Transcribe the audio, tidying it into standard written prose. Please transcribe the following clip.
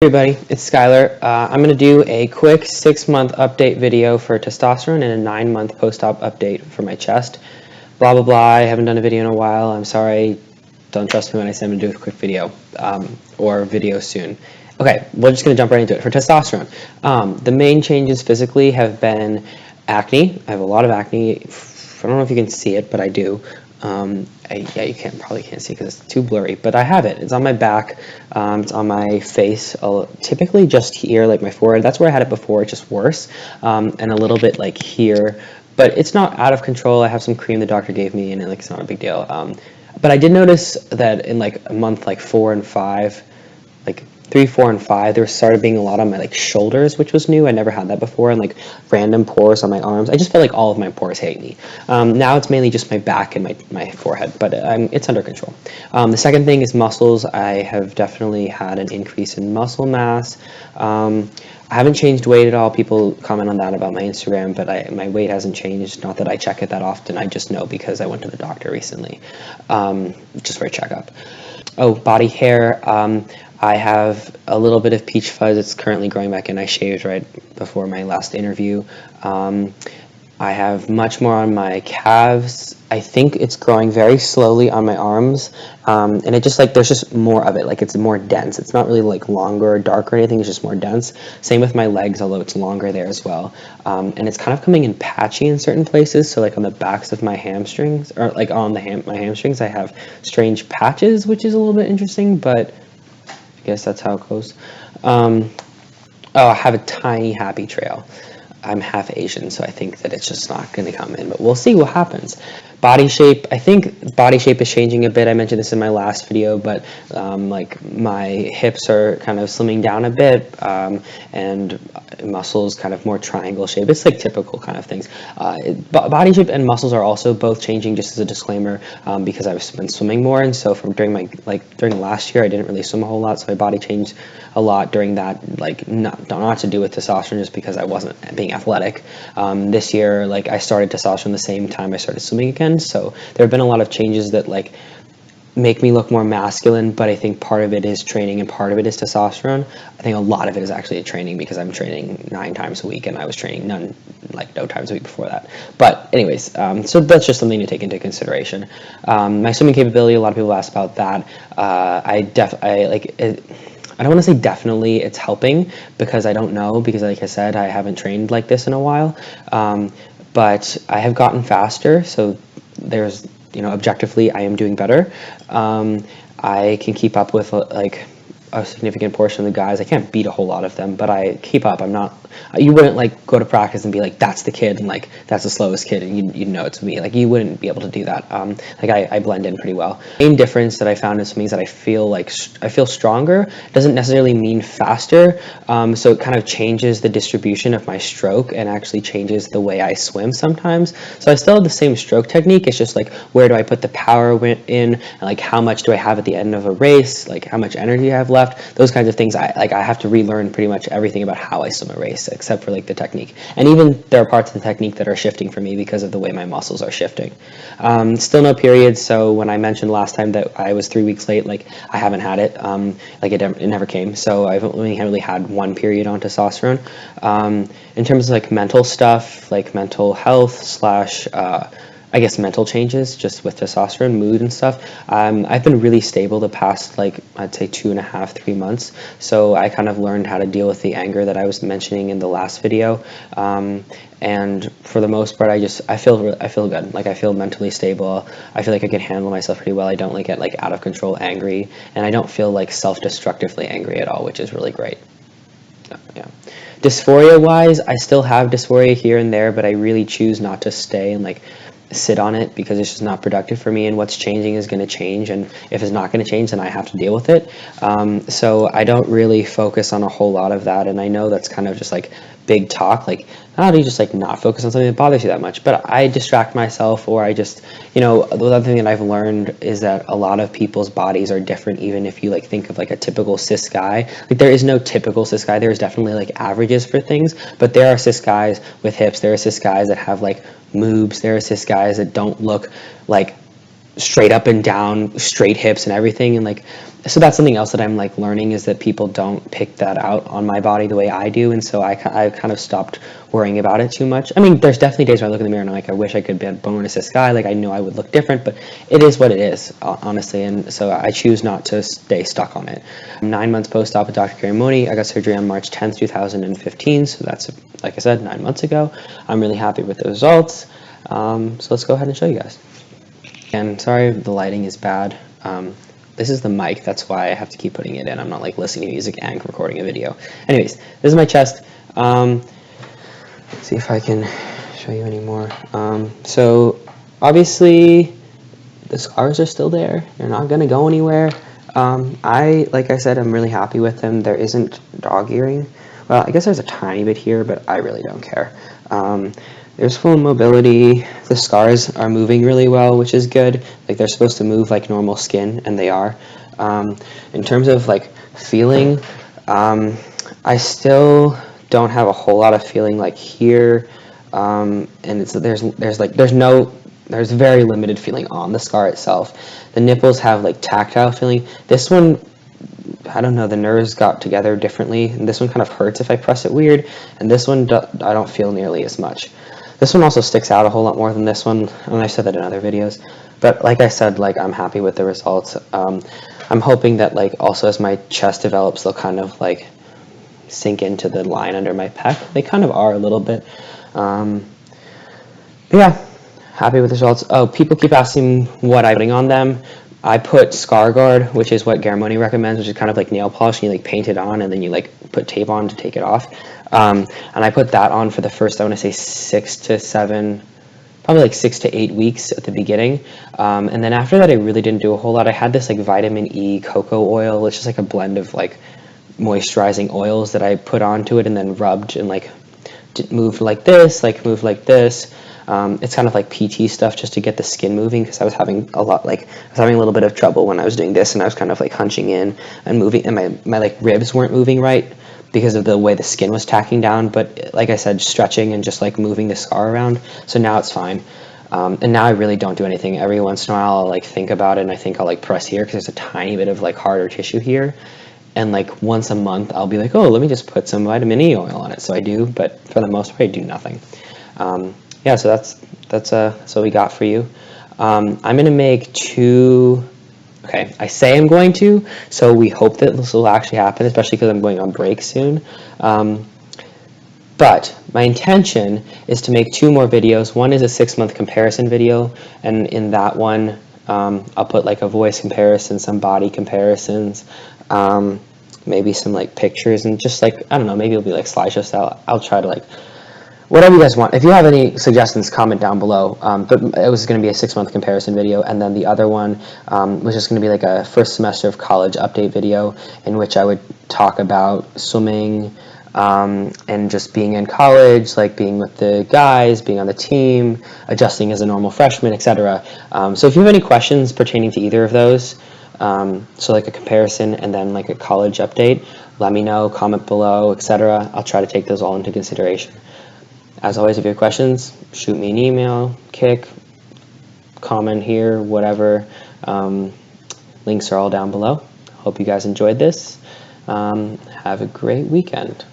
Everybody, it's Skylar. I'm going to do a quick 6-month update video for testosterone and a 9-month post-op update for my chest. Blah, blah, blah. I haven't done a video in a while. I'm sorry. Don't trust me when I say I'm going to do a quick video or video soon. Okay, we're just going to jump right into it. For testosterone, the main changes physically have been acne. I have a lot of acne. I don't know if you can see it, but I do. Yeah, you probably can't see because it's too blurry, but I have it. It's on my back, it's on my face, typically just here, like my forehead. That's where I had it before, it's just worse, and a little bit like here, but it's not out of control. I have some cream the doctor gave me, and it's not a big deal. But I did notice that in like a month, like 4 and 5, like 3, 4, and 5, there started being a lot on my like shoulders, which was new. I never had that before, and like random pores on my arms. I just felt like all of my pores hate me. Now it's mainly just my back and my forehead, but it's under control. The second thing is muscles. I have definitely had an increase in muscle mass. I haven't changed weight at all. People comment on that about my Instagram, but my weight hasn't changed. Not that I check it that often. I just know because I went to the doctor recently, just for a checkup. Oh, body hair. I have a little bit of peach fuzz. It's currently growing back in. I shaved right before my last interview. I have much more on my calves. I think it's growing very slowly on my arms, and it just like there's just more of it. Like it's more dense. It's not really like longer or darker or anything. It's just more dense. Same with my legs, although it's longer there as well. And it's kind of coming in patchy in certain places. So like on the backs of my hamstrings, or like on my hamstrings, I have strange patches, which is a little bit interesting, but I guess that's how it goes. Oh, I have a tiny happy trail. I'm half Asian, so I think that it's just not going to come in, but we'll see what happens. Body shape, I think body shape is changing a bit. I mentioned this in my last video, but like my hips are kind of slimming down a bit, and muscles kind of more triangle shape. It's like typical kind of things. Body shape and muscles are also both changing, just as a disclaimer, because I've been swimming more, and so from during last year I didn't really swim a whole lot, so my body changed a lot during that, like not to do with testosterone, just because I wasn't being athletic. This year, like I started testosterone the same time I started swimming again, so there have been a lot of changes that like make me look more masculine, but I think part of it is training and part of it is testosterone. I think a lot of it is actually training, because I'm training 9 times a week and I was training no times a week before that. But anyways, so that's just something to take into consideration. My swimming capability, a lot of people ask about that. I don't want to say definitely it's helping, because I don't know, because like I said, I haven't trained like this in a while, but I have gotten faster, so there's, objectively I am doing better. I can keep up with like a significant portion of the guys. I can't beat a whole lot of them, but I keep up. You wouldn't like go to practice and be like, that's the kid, and like that's the slowest kid, and you know it's me. Like you wouldn't be able to do that. Like I blend in pretty well. The main difference that I found in swimming is that I feel stronger. Doesn't necessarily mean faster. So it kind of changes the distribution of my stroke and actually changes the way I swim sometimes. So I still have the same stroke technique. It's just like, where do I put the power in, and like how much do I have at the end of a race, like how much energy I have left. Those kinds of things. I have to relearn pretty much everything about how I swim a race, except for like the technique. And even there are parts of the technique that are shifting for me because of the way my muscles are shifting. Still no periods, so when I mentioned last time that I was 3 weeks late, like I haven't had it. Like it never came. So I've only really had 1 period on testosterone. In terms of like mental stuff, like mental health slash I guess mental changes, just with testosterone, mood and stuff. I've been really stable the past, like, I'd say 2.5, 3 months. So I kind of learned how to deal with the anger that I was mentioning in the last video. And for the most part, I feel good. Like I feel mentally stable. I feel like I can handle myself pretty well. I don't like get like out of control angry, and I don't feel like self-destructively angry at all, which is really great. Yeah. Dysphoria wise, I still have dysphoria here and there, but I really choose not to stay and like sit on it, because it's just not productive for me, and what's changing is going to change, and if it's not going to change, then I have to deal with it. So I don't really focus on a whole lot of that, and I know that's kind of just like big talk, like how do you just like not focus on something that bothers you that much? But I distract myself, or I just, the other thing that I've learned is that a lot of people's bodies are different. Even if you like think of like a typical cis guy, like there is no typical cis guy. There's definitely like averages for things, but there are cis guys with hips, there are cis guys that have like moobs, there are cis guys that don't look like straight up and down, straight hips and everything, and like, so that's something else that I'm like learning, is that people don't pick that out on my body the way I do, and so I kind of stopped worrying about it too much. I mean, there's definitely days where I look in the mirror and I'm like, I wish I could be a bonus this guy, like I know I would look different, but it is what it is, honestly, and so I choose not to stay stuck on it. 9 months post-op with Dr. Garramone. I got surgery on March 10th, 2015, so that's, like I said, 9 months ago. I'm really happy with the results, so let's go ahead and show you guys. And sorry the lighting is bad. This is the mic, that's why I have to keep putting it in. I'm not like listening to music and recording a video. Anyways, this is my chest. Let's see if I can show you any more. So obviously the scars are still there. They're not gonna go anywhere. Like I said, I'm really happy with them. There isn't dog earring. Well, I guess there's a tiny bit here, but I really don't care. There's full mobility. The scars are moving really well, which is good. Like they're supposed to move like normal skin, and they are. In terms of like feeling, I still don't have a whole lot of feeling like here, and there's very limited feeling on the scar itself. The nipples have like tactile feeling. This one, I don't know, the nerves got together differently, and this one kind of hurts if I press it weird, and this one I don't feel nearly as much. This one also sticks out a whole lot more than this one, and I said that in other videos, but like I said, like I'm happy with the results. I'm hoping that like also as my chest develops, they'll kind of like sink into the line under my pec. They kind of are a little bit. Yeah, happy with the results. Oh, people keep asking what I'm putting on them. I put Scar Guard, which is what Garramone recommends, which is kind of like nail polish, and you like paint it on and then you like put tape on to take it off. And I put that on for the first, I want to say 6 to 7, probably like 6 to 8 weeks at the beginning. And then after that, I really didn't do a whole lot. I had this like vitamin E cocoa oil, which is like a blend of like moisturizing oils that I put onto it and then rubbed and like moved like this, moved like this. It's kind of like PT stuff just to get the skin moving, because I was having a little bit of trouble when I was doing this, and I was kind of like hunching in and moving, and my like ribs weren't moving right because of the way the skin was tacking down. But like I said, stretching and just like moving the scar around, so now it's fine. And now I really don't do anything. Every once in a while I'll like think about it, and I think I'll like press here because there's a tiny bit of like harder tissue here, and like once a month I'll be like, oh, let me just put some vitamin E oil on it. So I do, but for the most part I do nothing. Yeah, so that's what we got for you. I'm gonna make 2. Okay, I say I'm going to, so we hope that this will actually happen, especially because I'm going on break soon. But my intention is to make 2 more videos. One is a 6-month comparison video, and in that one, I'll put like a voice comparison, some body comparisons, maybe some like pictures, and just like, I don't know, maybe it'll be like slideshow style. I'll try to like, whatever you guys want. If you have any suggestions, comment down below. But it was going to be a 6-month comparison video, and then the other one was just going to be like a first semester of college update video in which I would talk about swimming, and just being in college, like being with the guys, being on the team, adjusting as a normal freshman, etc. So if you have any questions pertaining to either of those, so like a comparison and then like a college update, let me know, comment below, etc. I'll try to take those all into consideration. As always, if you have questions, shoot me an email, comment here, whatever. Links are all down below. Hope you guys enjoyed this. Have a great weekend.